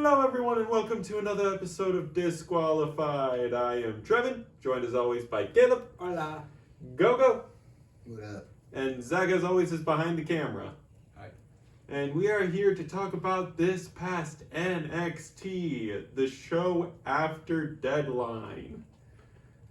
Hello everyone and welcome to another episode of Disqualified. I am Trevin, joined as always by Caleb. Hola. Gogo. What up? And Zach as always is behind the camera. Hi. And we are here to talk about this past NXT, the show after Deadline.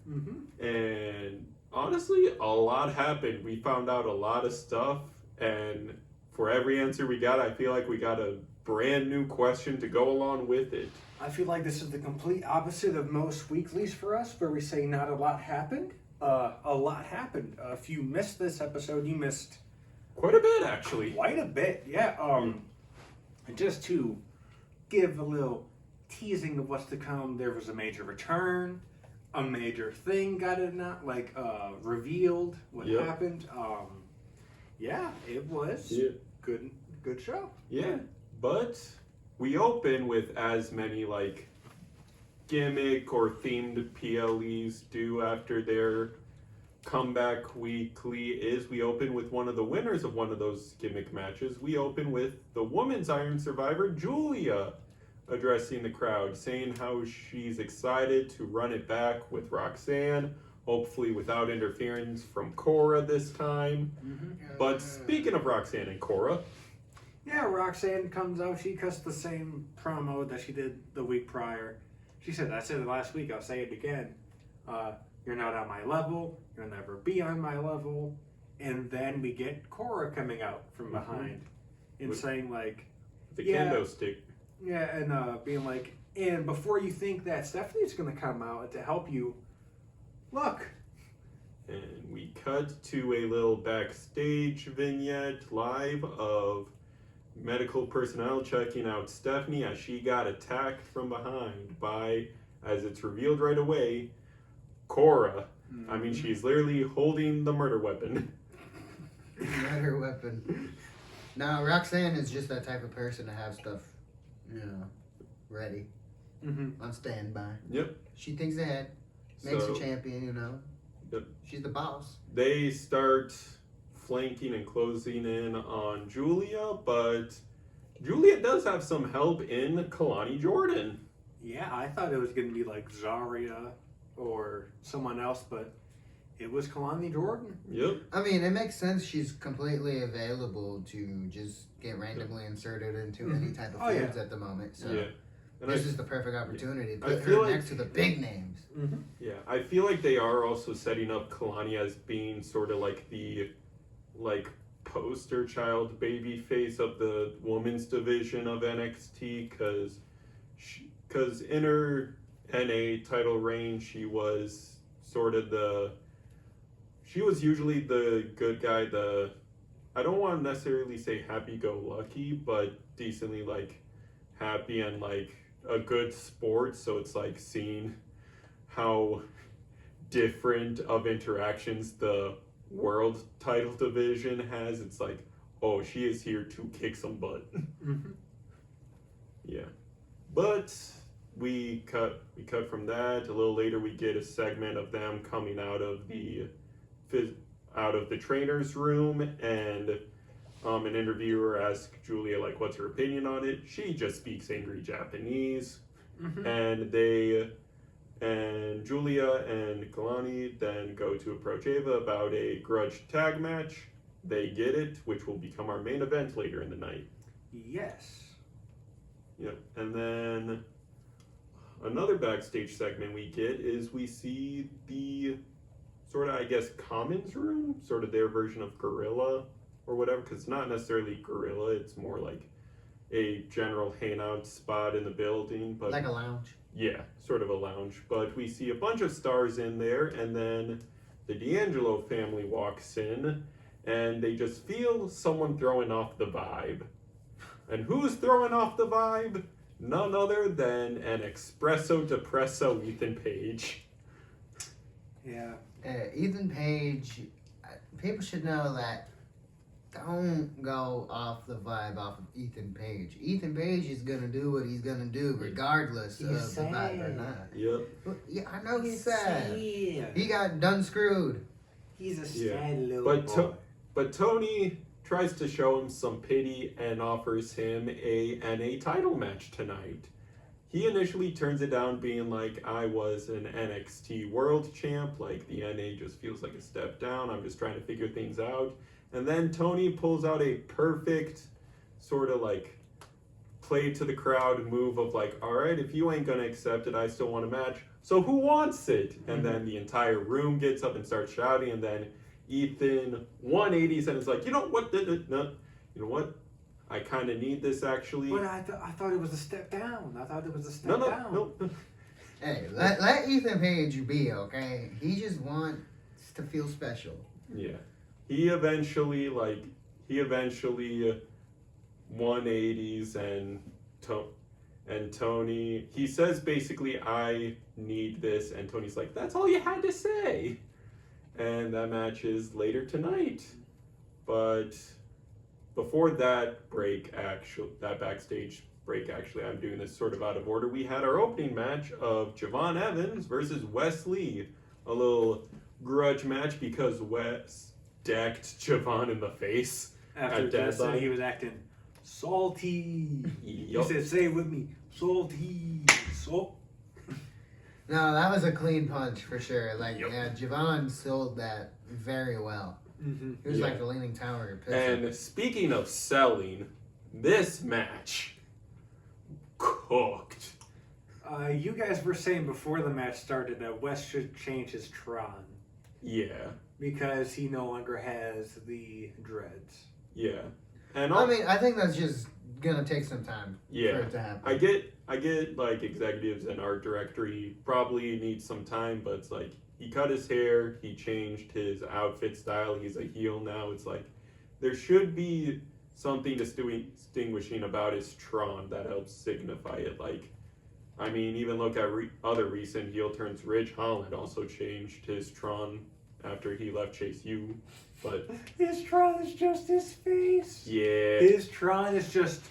Mm-hmm. And honestly, a lot happened. We found out a lot of stuff, and for every answer we got, I feel like we got a brand new question to go along with it. I feel like this is the complete opposite of most weeklies for us, where we say not a lot happened. A lot happened. If you missed this episode, you missed Quite a bit, actually. quite a bit. Yeah. Just to give a little teasing of what's to come, there was a major return. A major thing got revealed what Yep. happened. Yeah, it was good show. Yeah. But we open with as many gimmick or themed PLEs do after their comeback weekly is we open with one of the winners of one of those gimmick matches. We open with the women's Iron Survivor, Julia, addressing the crowd, saying how she's excited to run it back with Roxanne, hopefully without interference from Cora this time. Mm-hmm. But speaking of Roxanne and Cora, Yeah, Roxanne comes out. She cuts the same promo that she did the week prior. She said, I said it last week, I'll say it again. You're not on my level. You'll never be on my level. And then we get Cora coming out from behind and saying, the Yeah. kendo stick. yeah, and being like, and before you think that Stephanie's going to come out to help you, look. And we cut to a little backstage vignette live of medical personnel checking out Stephanie as she got attacked from behind by, as it's revealed right away, Cora. I mean, she's literally holding the murder weapon. Murder weapon. Now, Roxanne is just that type of person to have stuff, ready, on standby. Yep. She thinks ahead, makes So, a champion, Yep. She's the boss. They start flanking and closing in on Julia, but Julia does have some help in Kalani Jordan. Yeah, I thought it was going to be like Zarya or someone else, but it was Kalani Jordan. Yep. I mean, it makes sense. She's completely available to just get randomly inserted into any type of Oh, yeah. feuds at the moment. So Yeah. And this is the perfect opportunity to I put feel her like- next to the big names. Yeah, I feel like they are also setting up Kalani as being sort of like the poster child baby face of the women's division of NXT because in her NA title reign she was usually the good guy, I don't want to necessarily say happy-go-lucky, but decently happy and a good sport, so it's seeing how different of interactions the world title division has. It's oh, she is here to kick some butt. Yeah, but we cut from that. A little later we get a segment of them coming out of the trainer's room, and an interviewer asked Julia what's her opinion on it. She just speaks angry Japanese. And Julia and Kalani then go to approach Ava about a grudge tag match. They get it, which will become our main event later in the night. Yes. Yep. And then another backstage segment we get is we see the sort of, commons room, sort of their version of Gorilla or whatever, because it's not necessarily Gorilla, it's more a general hangout spot in the building. But Like a lounge. yeah, sort of a lounge. But we see a bunch of stars in there, and then the D'Angelo family walks in, and they just feel someone throwing off the vibe. And who's throwing off the vibe? None other than an espresso depresso Ethan Page. Yeah. Ethan Page, people should know that don't go off the vibe off of Ethan Page. Ethan Page is going to do what he's going to do regardless of the vibe or not. Yep. But, yeah, I know he's sad. Yeah. He got done screwed. He's a Yeah. sad little But boy. But Tony tries to show him some pity and offers him a NA title match tonight. he initially turns it down, being like, I was an NXT world champ, like the NA just feels like a step down, I'm just trying to figure things out. And then Tony pulls out a perfect sort of like play to the crowd move of like, all right, if you ain't gonna accept it, I still want a match, so who wants it? And then the entire room gets up and starts shouting, and then Ethan 180s and is like, you know what, no, you know what, I kind of need this actually. But I thought it was a step down. I thought it was a step down. No. Hey, let Ethan Page be, okay? He just wants to feel special. Yeah. He eventually 180s and Tony, he says basically, I need this, and Tony's like, that's all you had to say. And that match is later tonight. But before that backstage break, actually, I'm doing this sort of out of order. We had our opening match of Javon Evans versus Wes Lee. A little grudge match because Wes decked Javon in the face. After Jess said he was acting salty. Yup. He said, say it with me, salty. No, that was a clean punch for sure. Like, Yep. yeah, Javon sold that very well. Mm-hmm. He was Yeah. like the Leaning Tower of And speaking of selling, this match cooked. You guys were saying before the match started that Wes should change his Tron Yeah. because he no longer has the dreads. Yeah. And I mean, I think that's just gonna take some time for yeah. it to happen. I get like executives and art directory probably need some time, but it's like he cut his hair, he changed his outfit style, he's a heel now. It's like there should be something distinguishing about his Tron that helps signify it. Like, I mean, even look at other recent heel turns. Ridge Holland also changed his Tron after he left Chase U, but His Tron is just his face. yeah, His Tron is just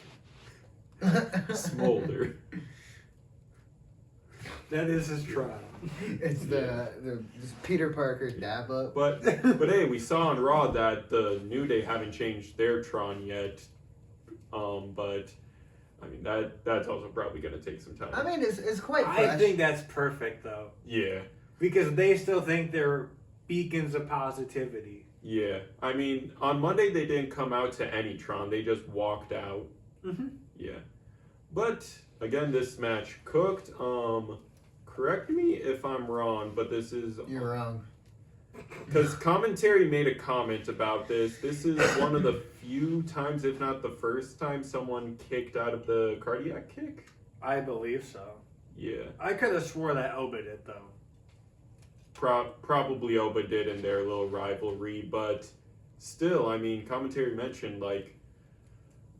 smolder. that is his Tron. It's the Peter Parker dab up. But hey, we saw on Raw that the New Day haven't changed their Tron yet. But I mean that's also probably gonna take some time. I mean, it's quite fresh. I think that's perfect though, Yeah, because they still think they're beacons of positivity. yeah. I mean, on Monday they didn't come out to any Tron; they just walked out. Mm-hmm. Yeah, but again, this match cooked. Correct me if I'm wrong, but this is You're wrong. because commentary made a comment about this. This is one of the few times, if not the first time, someone kicked out of the cardiac kick. I believe so. Yeah, I could have swore that Oba did though. probably Oba did in their little rivalry, but still, I mean, commentary mentioned like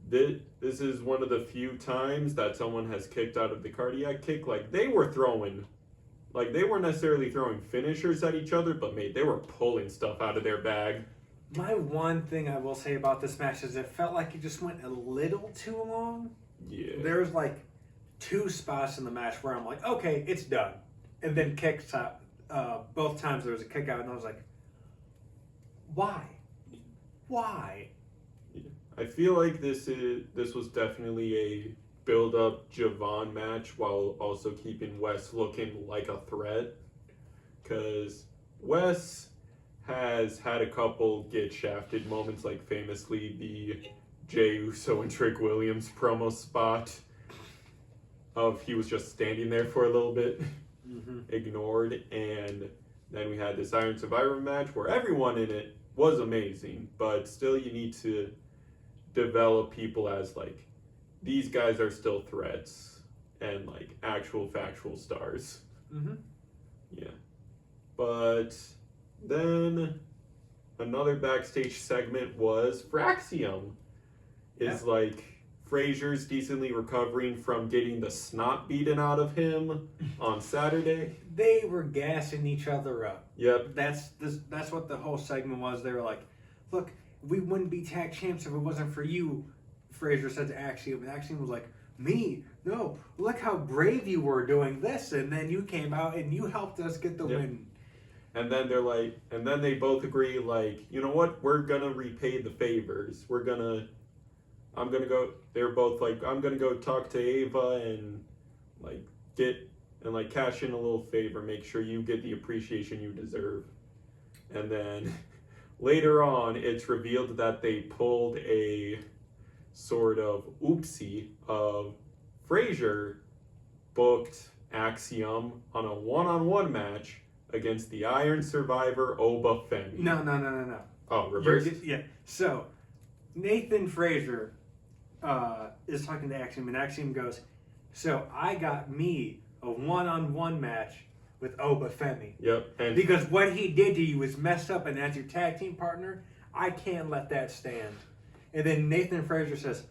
this is one of the few times that someone has kicked out of the cardiac kick. Like they weren't necessarily throwing finishers at each other, but they were pulling stuff out of their bag. My one thing I will say about this match is it felt like it just went a little too long. Yeah. There's like 2 spots in the match where I'm like, okay, it's done. And then kicks out. Both times there was a kick out, and I was like, why? I feel like this was definitely a build-up Javon match while also keeping Wes looking like a threat. Because Wes has had a couple get shafted moments, like famously the Jey Uso and Trick Williams promo spot of he was just standing there for a little bit, ignored, and then we had this Iron Survivor match where everyone in it was amazing, but still you need to develop people as like these guys are still threats and like actual factual stars. Yeah. But then another backstage segment was Fraxium is like Frazier's decently recovering from getting the snot beaten out of him on Saturday. They were gassing each other up. Yep. That's what the whole segment was. They were like, look, we wouldn't be tag champs if it wasn't for you, Frazier said to Axiom. And Axiom was like, me? No, look how brave you were doing this, and then you came out and you helped us get the win. And then they're like, and then they both agree, like, you know what? We're gonna repay the favors. They're both like, I'm gonna go talk to Ava and like get and like cash in a little favor, make sure you get the appreciation you deserve. And then later on, it's revealed that they pulled a sort of oopsie of Frazier booked Axiom on a one-on-one match against the Iron Survivor Oba Femmi. No. Oh, reverse. Yeah. So Nathan Frazier is talking to Axiom, and Axiom goes, "So I got me a one-on-one match with Oba Femmi. Yep. And Because what he did to you was messed up, and as your tag team partner, I can't let that stand." And then Nathan Frazier says,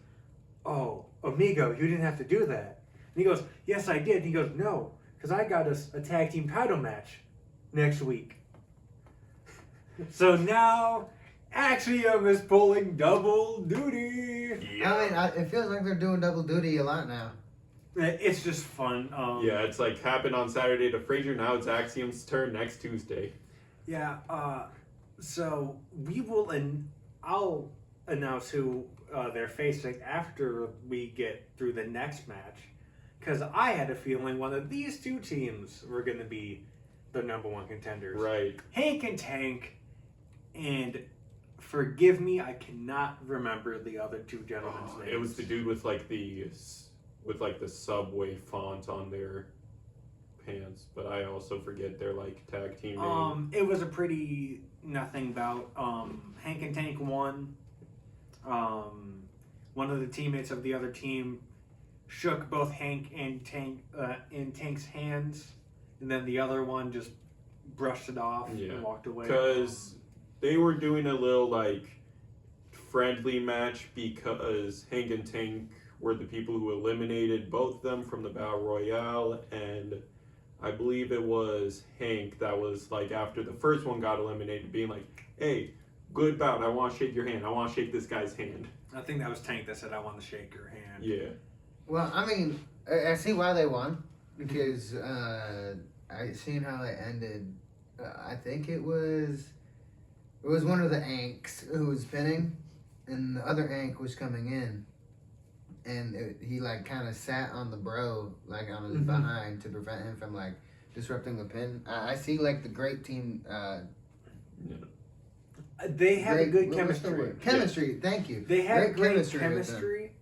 "Oh, amigo, you didn't have to do that." And he goes, "Yes, I did." And he goes, "No, because I got us a tag team title match next week." So now Axiom is pulling double duty. I mean, it feels like they're doing double duty a lot now. It's just fun. yeah, it's like happened on Saturday to Frazier. Now it's Axiom's turn next Tuesday. Yeah. So we will, and I'll announce who they're facing after we get through the next match, because I had a feeling one of these two teams were going to be the number one contenders. Right. Hank and Tank, and forgive me, I cannot remember the other two gentlemen's names. It was the dude with like the Subway font on their pants, but I also forget their like tag team name. It was a pretty nothing bout. Hank and Tank won. One of the teammates of the other team shook both Hank and Tank in Tank's hands, and then the other one just brushed it off and walked away. Because they were doing a little like friendly match because Hank and Tank were the people who eliminated both of them from the Battle Royale, and I believe it was Hank that was like after the first one got eliminated being like, "Hey, good bout, I want to shake your hand, I want to shake this guy's hand." I think that was Tank that said, "I want to shake your hand." Yeah. Well, I mean, I see why they won, because I seen how it ended. I think it was one of the Anks who was pinning, and the other Ank was coming in, and he like kind of sat on the bro, like on his behind, to prevent him from like disrupting the pin. I see like the great team. They have a good what's the chemistry. word? Chemistry, thank you. They have great with them. chemistry.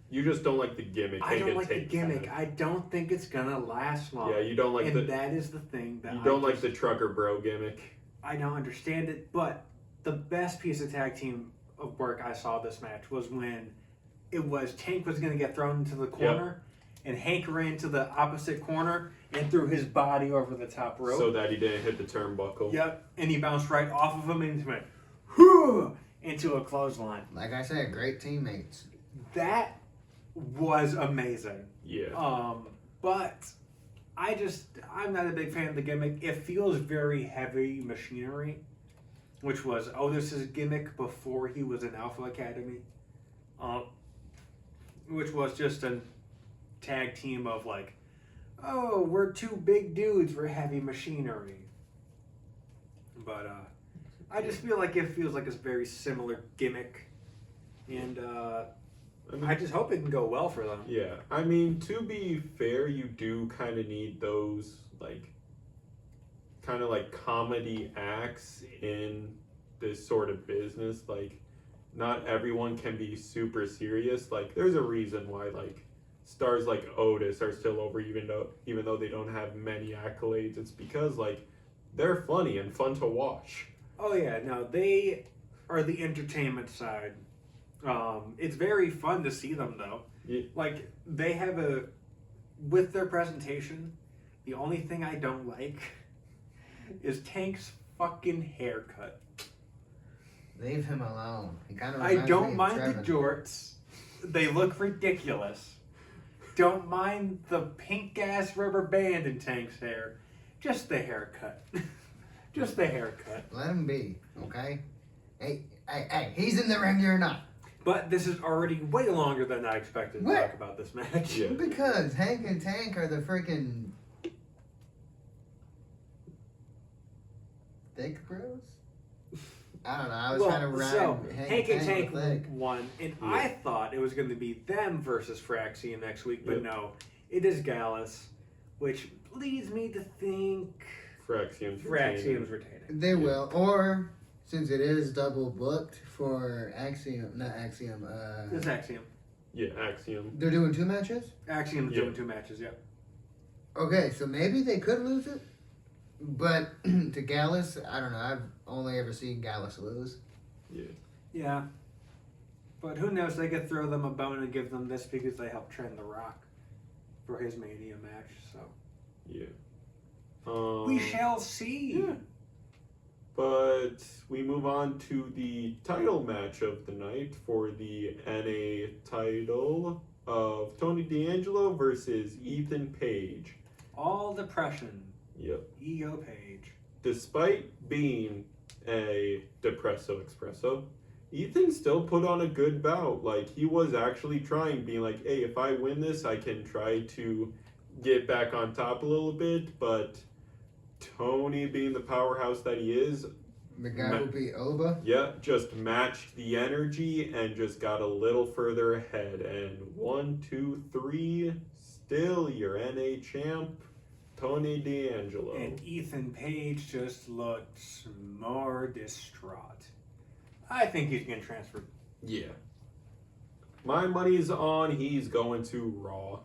You just don't like the gimmick. I Hank don't and like the Tank gimmick. have. I don't think it's gonna last long. Yeah, you don't like and that is the thing that you don't like the trucker bro gimmick. I don't understand it. But the best piece of tag team of work I saw this match was when it was Tank was gonna get thrown into the corner, and Hank ran to the opposite corner and threw his body over the top rope. So that he didn't hit the turnbuckle. Yep, and he bounced right off of him and went into a clothesline. Like I said, great teammates. That was amazing. Yeah. But I'm not a big fan of the gimmick. It feels very heavy machinery, which was Otis's gimmick before he was in Alpha Academy, which was just a tag team of like, oh, we're two big dudes, we're heavy machinery. But I just feel like it feels like it's a very similar gimmick, and I just hope it can go well for them. Yeah, I mean, to be fair, you do kind of need those, like, kind of like comedy acts in this sort of business. Like, not everyone can be super serious. Like, there's a reason why, like, stars like Otis are still over, even though they don't have many accolades. It's because, like, they're funny and fun to watch. Oh yeah, no, they are the entertainment side. It's very fun to see them though. Yeah. Like they have with their presentation, the only thing I don't like is Tank's fucking haircut. Leave him alone. He kind of. I don't mind the jorts. They look ridiculous. Don't mind the pink ass rubber band in Tank's hair. Just the haircut. Just the haircut. Let him be, okay? Hey, he's in the ring, you're not. But this is already way longer than I expected to talk about this match. Yeah. Because Hank and Tank are the freaking thick bros? I don't know. I was trying to rhyme. So, Hank and Tank with thick. won, and Yeah. I thought it was going to be them versus Fraxian next week, but Yep. no. It is Gallus, which leads me to think Fraxium's Fraxium's retaining. They will, or since it is double booked for Axiom, not Axiom. It's Axiom. Yeah, Axiom. They're doing 2 matches. Axiom's Yeah. doing 2 matches. Yep. Okay, so maybe they could lose it, but to Gallus, I don't know. I've only ever seen Gallus lose. Yeah. Yeah. But who knows? They could throw them a bone and give them this because they helped train The Rock for his Mania match. So Yeah. we shall see. Yeah. But we move on to the title match of the night for the NA title of Tony D'Angelo versus Ethan Page. All depression. Yep. Ego Page. Despite being a depresso espresso, Ethan still put on a good bout. Like, he was actually trying, being like, hey, if I win this, I can try to get back on top a little bit. But Tony, being the powerhouse that he is, The guy will be Oba. yeah, just matched the energy and just got a little further ahead. And 1, 2, 3, still your NA champ, Tony D'Angelo. And Ethan Page just looks more distraught. I think he's getting transferred. Yeah. My money's on he's going to Raw.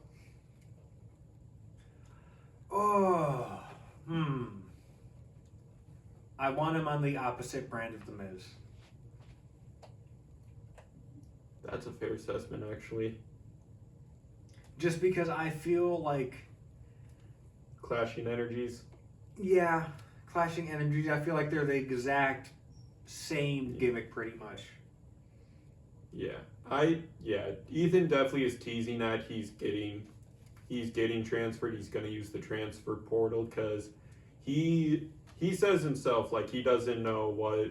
Oh. I want him on the opposite brand of The Miz. That's a fair assessment, actually. Just because I feel like, Clashing energies. yeah, clashing energies. I feel like they're the exact same gimmick, pretty much. Yeah. Ethan definitely is teasing that he's getting transferred. He's going to use the transfer portal because he says himself, like, he doesn't know what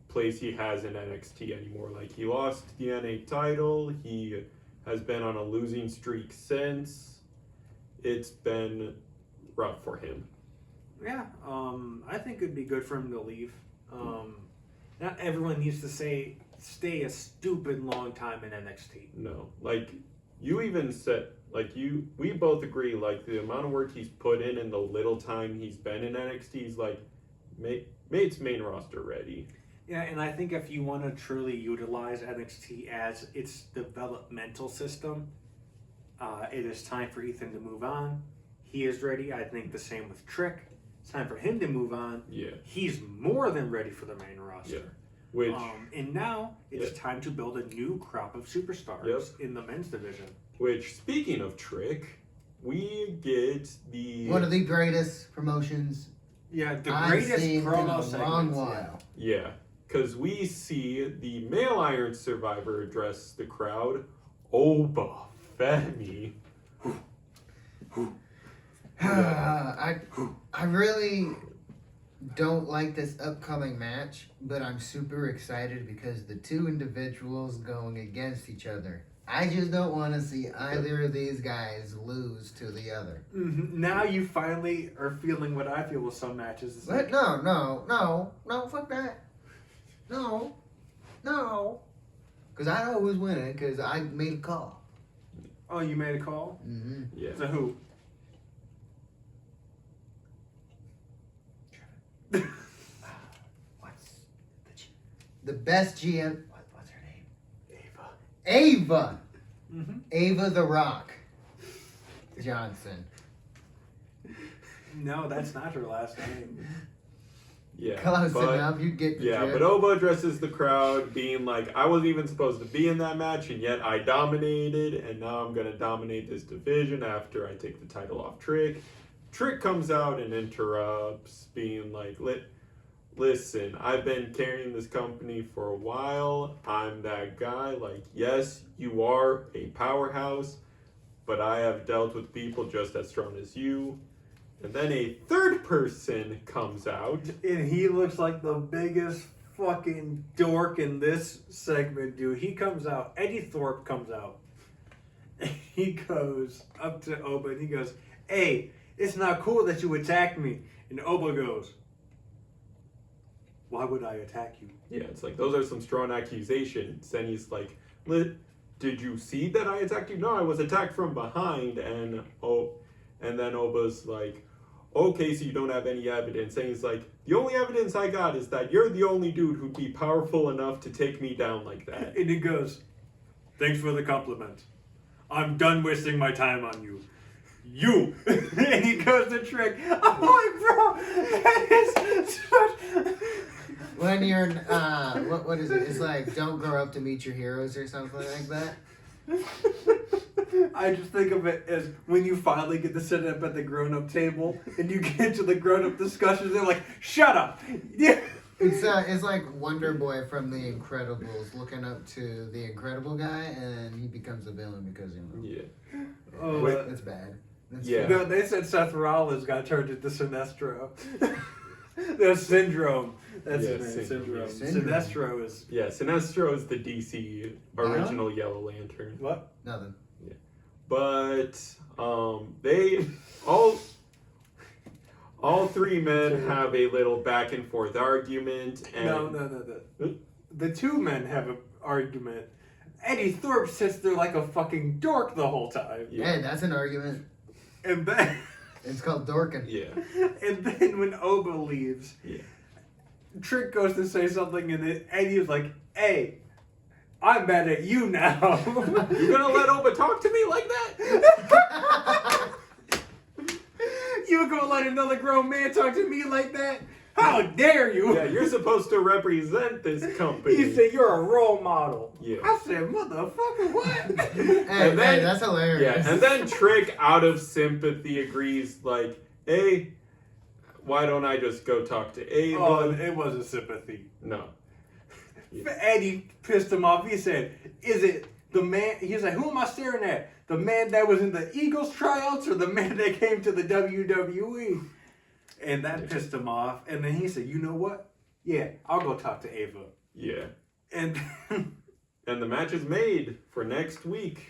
place he has in NXT anymore. Like, he lost the NA title. He has been on a losing streak since. It's been rough for him. Yeah, I think it'd be good for him to leave. Not everyone needs to stay a stupid long time in NXT. No, like, you even said, like, we both agree, like, the amount of work he's put in and the little time he's been in NXT, he's like, mate's main roster ready. Yeah, and I think if you want to truly utilize NXT as its developmental system, it is time for Ethan to move on. He is ready. I think the same with Trick. It's time for him to move on. Yeah. He's more than ready for the main roster. Yeah. Which, and now it's time to build a new crop of superstars in the men's division. which, speaking of Trick, we get the... One of the greatest promotions Yeah, the I've greatest seen in promo a long segments. while. Yeah, because we see the male Iron Survivor address the crowd. Oba Femi. I really don't like this upcoming match, but I'm super excited because the 2 individuals going against each other. I just don't want to see either of these guys lose to the other. Mm-hmm. Now you finally are feeling what I feel with some matches. It's But like, no, fuck that. No. Because I know who's winning because I made a call. oh, you made a call? Mm-hmm. Yeah. To who? What's the best GM? What's her name? Ava. Ava. Mm-hmm. Ava the Rock Johnson. No, that's not her last name. Yeah. Close but- enough. You get the Yeah, drift. but Oba addresses the crowd, being like, I wasn't even supposed to be in that match, and yet I dominated, and now I'm going to dominate this division after I take the title off Trick. Trick comes out and interrupts, being like, listen, I've been carrying this company for a while. I'm that guy. Like, yes, you are a powerhouse, but I have dealt with people just as strong as you. And then a third person comes out. And he looks like the biggest fucking dork in this segment, dude. He comes out. Eddie Thorpe comes out. He goes up to Oba and he goes, hey, it's not cool that you attacked me. And Oba goes, why would I attack you? Yeah, it's like, those are some strong accusations. Then he's like, did you see that I attacked you? No, I was attacked from behind. And then Oba's like, okay, so you don't have any evidence. And he's like, the only evidence I got is that you're the only dude who'd be powerful enough to take me down like that. And he goes, thanks for the compliment. I'm done wasting my time on you. You! And he goes to Trick. I'm like, bro, that is such... When you're, what is it? It's like, don't grow up to meet your heroes or something like that. I just think of it as when you finally get to sit up at the grown-up table and you get to the grown-up discussions, they're like, shut up! Yeah. It's like Wonder Boy from The Incredibles looking up to the Incredible guy, and he becomes a villain because Yeah. Oh, that's bad. That's Yeah. No, they said Seth Rollins got turned into Sinestro. That's Syndrome. That's Yeah, his name, Syndrome. Syndrome. Sinestro is... Yeah, Sinestro is the DC original Yellow Lantern. What? nothing. But they all three men have a little back and forth argument. And No. The two men have an argument. Eddie Thorpe sits there like a fucking dork the whole time. Yeah, that's an argument. And then... It's called dorking. Yeah. And then when Oba leaves, Yeah. Trick goes to say something, and then Eddie's like, "Hey, I'm mad at you now." You gonna let Oba talk to me like that? You gonna let another grown man talk to me like that? How dare you? Yeah, you're supposed to represent this company. You said you're a role model. Yeah. I said, motherfucker, what? Hey, then- that's hilarious. Yeah, and then Trick, out of sympathy, agrees, like, hey, why don't I just go talk to Ava? Oh, it wasn't sympathy. No. Eddie pissed him off. He said, is it the man? He's like, who am I staring at? The man that was in the Eagles tryouts or the man that came to the WWE? And that pissed him off. And then he said, you know what? Yeah, I'll go talk to Ava. Yeah. And And the match is made for next week.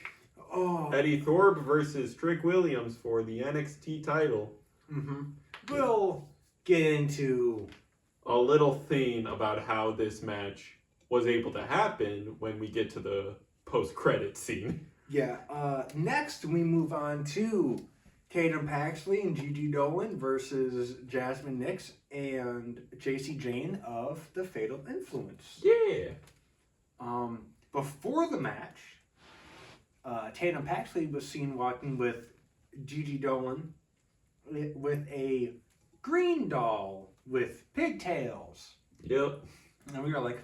oh, Eddie Thorpe versus Trick Williams for the NXT title. we'll get into A little thing about how this match was able to happen when we get to the post-credit scene. next we move on to Tatum Paxley and Gigi Dolan versus Jasmine Nix and JC Jane of the Fatal Influence. Yeah. Before the match, Tatum Paxley was seen walking with Gigi Dolan with a green doll with pigtails. Yep. And we were like,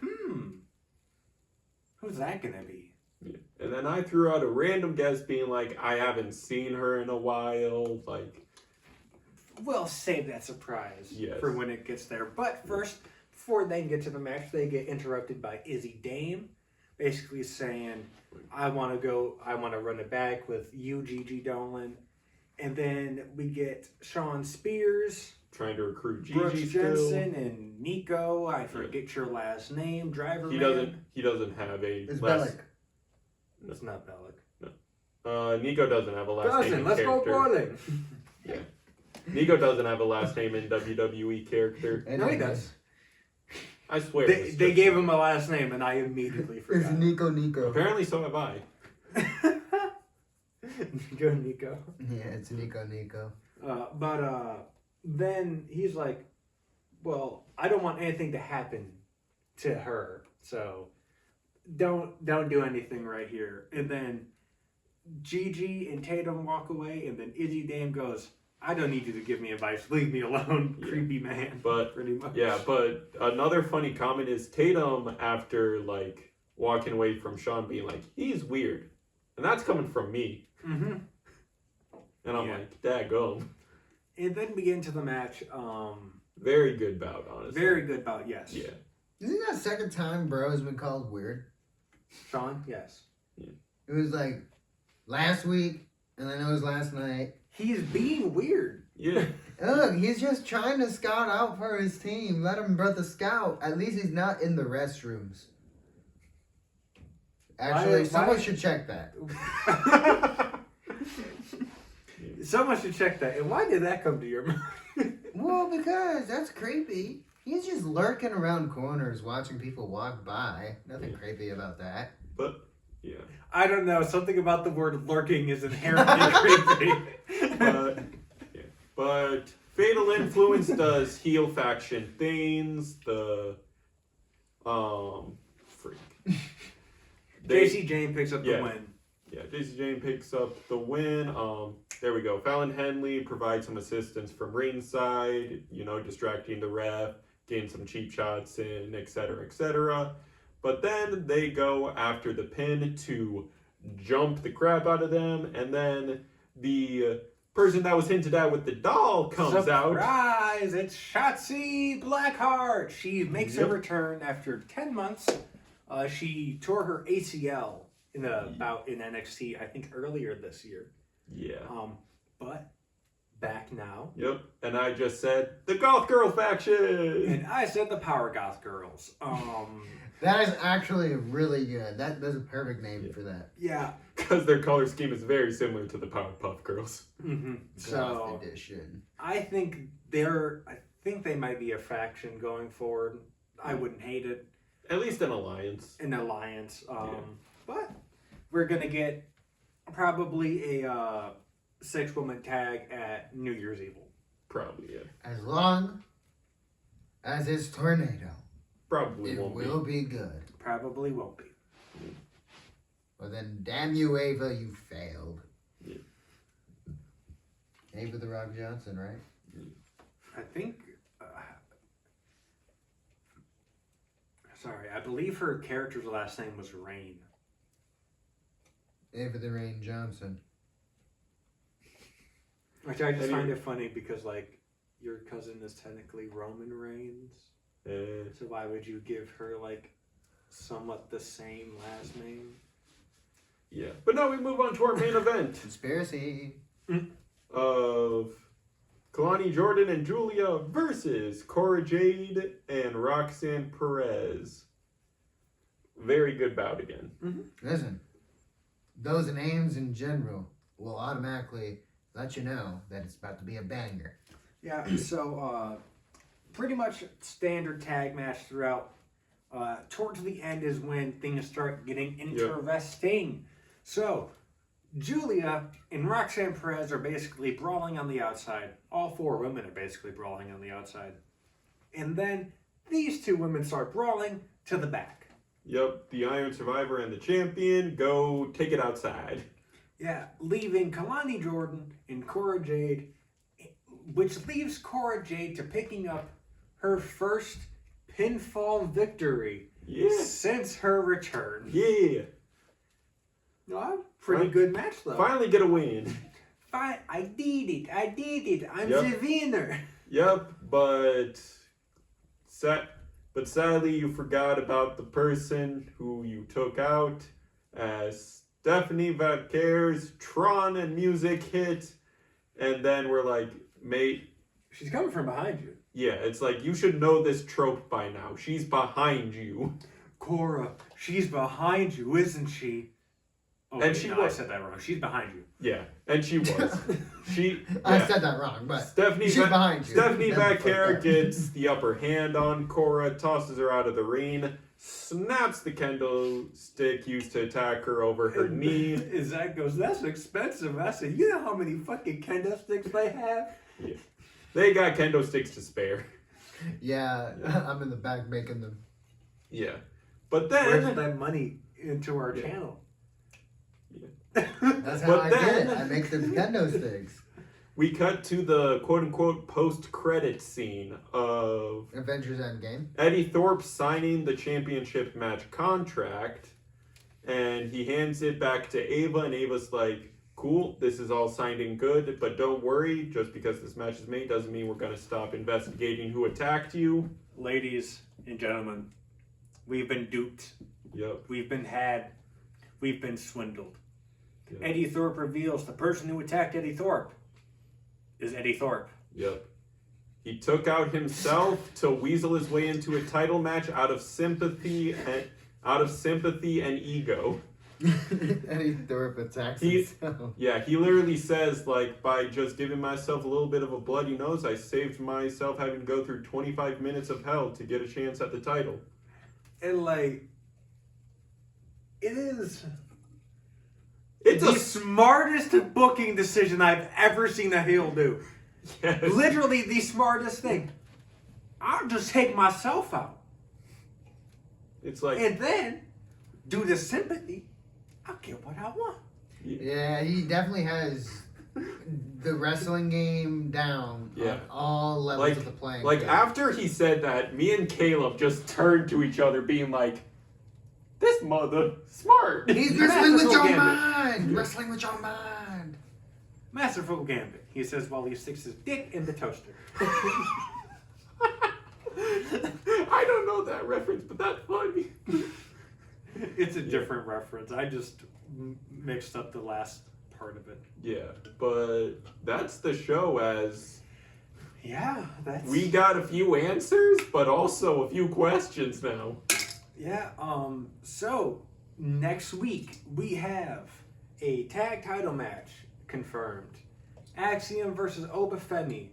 who's that gonna be? Yeah. And then I threw out a random guess being like, I haven't seen her in a while. Like, We'll save that surprise Yes. for when it gets there. But first, before they get to the match, they get interrupted by Izzy Dame, basically saying, I want to run it back with you, Gigi Dolan. And then we get Sean Spears, trying to recruit Brooks Gigi still. Jensen, and Nico. I forget your last name. Driver He Man. doesn't have a It's last. Bellic. It's not Bellic. Nico doesn't have a last name in Let's go character. bowling. Yeah. Nico doesn't have a last name in WWE character. No, he does. I swear. They gave him a last name, and I immediately It's forgot. Nico. Apparently, so have I. Nico. Yeah, it's Nico. But then he's like, well, I don't want anything to happen to her, so don't do anything right here. And then Gigi and Tatum walk away, and then Izzy Dame goes, I don't need you to give me advice. Leave me alone, Yeah. creepy man. But pretty much. yeah, but another funny comment is Tatum, after like walking away from Sean, being like, he's weird, and that's coming from me. Mm-hmm. And I'm Yeah. like, daggone. And then we get into the match. Very good bout, honestly. Very good bout, yes. Yeah. Isn't that second time bro has been called weird? Sean, yes. It was like last week, and then it was last night. He's being weird. Yeah. Look, he's just trying to scout out for his team. Let him brother scout. At least he's not in the restrooms. Actually, someone should check that. Someone should check that. And why did that come to your mind? Well, because that's creepy. He's just lurking around corners watching people walk by. Nothing creepy about that. But yeah. I don't know. Something about the word lurking is inherently creepy. But Fatal Influence does heel faction things. The JC Jane picks up the win. Yeah, JC Jane picks up the win. There we go. Fallon Henley provides some assistance from ringside, distracting the ref, getting some cheap shots in, etc., etc. But then they go after the pin to jump the crap out of them, and then the person that was hinted at with the doll comes out. Surprise! It's Shotzi Blackheart. She makes a return after 10 months. She tore her ACL in NXT, I think earlier this year. Yeah. But back now. Yep. And I just said the Goth Girl faction. And I said the Power Goth Girls. That is actually really good. That's a perfect name for that. Yeah. Because their color scheme is very similar to the Powerpuff Girls. Mm-hmm. Goth edition. I think they might be a faction going forward. I wouldn't hate it. At least an alliance. But we're gonna get probably a 6-woman tag at New Year's Evil. Probably, yeah. As long as it's Tornado. Probably it won't will be good. Probably won't be. Well then, damn you, Ava, you failed. Yeah. Ava the Rock Johnson, right? I think... I believe her character's last name was Rain. Ava the Rain Johnson. Which I just find it funny because, your cousin is technically Roman Reigns. So why would you give her, somewhat the same last name? Yeah. But now we move on to our main event. Conspiracy. Of Kalani Jordan and Julia versus Cora Jade and Roxanne Perez. Very good bout again. Mm-hmm. Listen, those names in general will automatically let you know that it's about to be a banger. Yeah, so pretty much standard tag match throughout. Towards the end is when things start getting interesting. Yep. So, Julia and Roxanne Perez are basically brawling on the outside. All 4 women are basically brawling on the outside. And then these 2 women start brawling to the back. Yep, the Iron Survivor and the Champion go take it outside. Yeah, leaving Kalani Jordan and Cora Jade, which leaves Cora Jade to picking up her first pinfall victory since her return. Yeah. Pretty good match, though. Finally get a win. I did it. I'm the winner. Yep, but sadly you forgot about the person who you took out as Stephanie Vaquer's Tron and music hit, and then we're like, mate. She's coming from behind you. Yeah, it's like, you should know this trope by now. She's behind you. Cora, she's behind you, isn't she? Oh, and I said that wrong. She's behind you. Yeah, and she was. I said that wrong, but she's behind you. Stephanie Vaquer gets the upper hand on Cora, tosses her out of the ring, snaps the kendo stick used to attack her over her knee. Zach goes, that's expensive. I said, you know how many fucking kendo sticks they have? Yeah. They got kendo sticks to spare. Yeah, I'm in the back making them. Yeah. But then... Where's that money into our channel? Yeah. That's how I get it. I make the kendo sticks. We cut to the quote-unquote post-credit scene of... Avengers Endgame. Eddie Thorpe signing the championship match contract, and he hands it back to Ava, and Ava's like, cool, this is all signed and good, but don't worry, just because this match is made doesn't mean we're going to stop investigating who attacked you. Ladies and gentlemen, we've been duped. Yep. We've been swindled. Yep. Eddie Thorpe reveals the person who attacked Eddie Thorpe is Eddie Thorpe. Yep. He took out himself to weasel his way into a title match out of sympathy and ego. Eddie Thorpe attacks himself. Yeah, he literally says, by just giving myself a little bit of a bloody nose, I saved myself having to go through 25 minutes of hell to get a chance at the title. And, it is... It's the smartest booking decision I've ever seen a heel do. Yes. Literally the smartest thing. I'll just take myself out. It's like, And then, due to sympathy, I'll get what I want. Yeah, he definitely has the wrestling game down Yeah. on all levels of the playing like field. after he said that, me and Caleb just turned to each other, being like, "This mother smart." He's wrestling with your Masterful mind! Wrestling with your mind! Masterful gambit, he says while he sticks his dick in the toaster. I don't know that reference, but that's funny. It's a different reference. I just mixed up the last part of it. Yeah, but that's the show. As Yeah, that's... we got a few answers, but also a few questions now. Yeah, so, next week, we have a tag title match confirmed. Axiom versus Oba Femmi.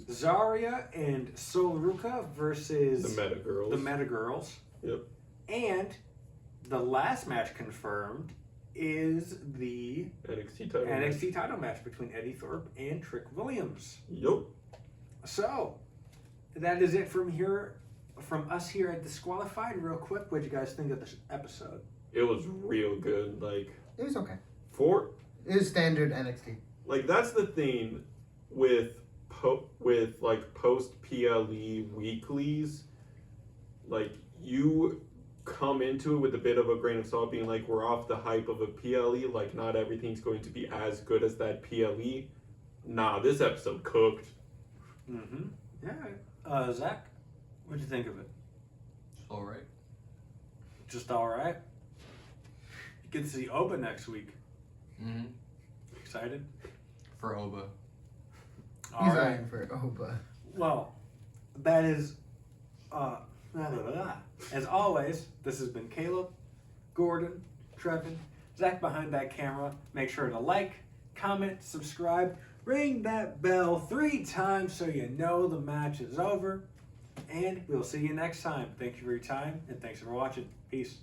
Zarya and Soluruka versus The Meta Girls. the Meta Girls. Yep. And the last match confirmed is the NXT title. NXT title match between Eddie Thorpe and Trick Williams. Yep. So, that is it from us here at Disqualified. Real quick, what'd you guys think of this episode? It was real good. Like It was okay. it It was standard NXT. like that's the thing with post PLE weeklies. Like you come into it with a bit of a grain of salt, being like, we're off the hype of a PLE. Like not everything's going to be as good as that PLE. Nah, this episode cooked. Mm-hmm. Yeah. Zach, what'd you think of it? All right. Just all right. You get to see Oba next week. Mm-hmm. Excited? For Oba. All He's right. eyeing for Oba. Well, that is. Blah, blah, blah. As always, this has been Caleb, Gordon, Trevin, Zach behind that camera. Make sure to like, comment, subscribe, ring that bell 3 times so you know the match is over. And we'll see you next time. Thank you for your time and thanks for watching. Peace.